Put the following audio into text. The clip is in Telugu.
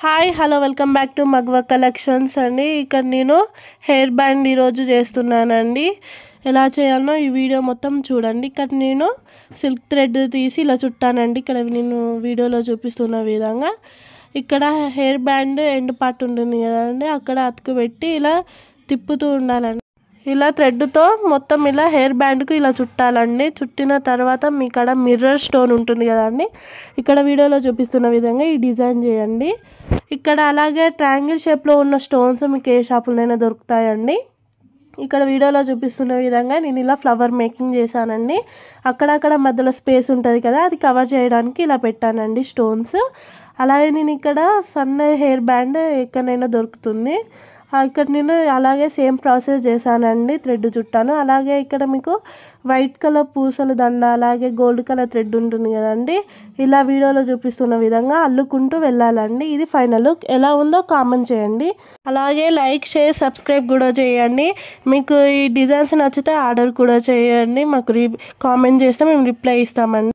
Hi hello welcome back to Magwa collections అండి. ఇక్కడ నేను హెయిర్ బ్యాండ్ ఈరోజు చేస్తున్నానండి. ఎలా చేయాలో ఈ వీడియో మొత్తం చూడండి. ఇక్కడ నేను సిల్క్ థ్రెడ్ తీసి ఇలా చుట్టానండి. ఇక్కడ నేను వీడియోలో చూపిస్తున్న విధంగా ఇక్కడ హెయిర్ బ్యాండ్ ఎండ్ పార్ట్ ఉంటుంది కదండి, అక్కడ అతుకు పెట్టి ఇలా తిప్పుతూ ఉండాలండి. ఇలా థ్రెడ్తో మొత్తం ఇలా హెయిర్ బ్యాండ్కు ఇలా చుట్టాలండి. చుట్టిన తర్వాత మీ కాడ మిర్రర్ స్టోన్ ఉంటుంది కదండి, ఇక్కడ వీడియోలో చూపిస్తున్న విధంగా ఈ డిజైన్ చేయండి. ఇక్కడ అలాగే ట్రయాంగిల్ షేప్లో ఉన్న స్టోన్స్ మీకు ఏ షాపులోనైనా దొరుకుతాయండి. ఇక్కడ వీడియోలో చూపిస్తున్న విధంగా నేను ఇలా ఫ్లవర్ మేకింగ్ చేశానండి. అక్కడక్కడ మధ్యలో స్పేస్ ఉంటుంది కదా, అది కవర్ చేయడానికి ఇలా పెట్టానండి స్టోన్స్. అలాగే నేను ఇక్కడ సన్న హెయిర్ బ్యాండ్ ఎక్కడైనా దొరుకుతుంది, ఇక్కడ నేను అలాగే సేమ్ ప్రాసెస్ చేశానండి. థ్రెడ్ చుట్టాను. అలాగే ఇక్కడ మీకు వైట్ కలర్ పూసల దండ అలాగే గోల్డ్ కలర్ థ్రెడ్ ఉంటుంది కదండి, ఇలా వీడియోలో చూపిస్తున్న విధంగా అల్లుకుంటూ వెళ్ళాలండి. ఇది ఫైనల్ లుక్. ఎలా ఉందో కామెంట్ చేయండి. అలాగే లైక్ షేర్ సబ్స్క్రైబ్ కూడా చేయండి. మీకు ఈ డిజైన్స్ నచ్చితే ఆర్డర్ కూడా చేయండి. మాకు కామెంట్ చేస్తే మేము రిప్లై ఇస్తామండి.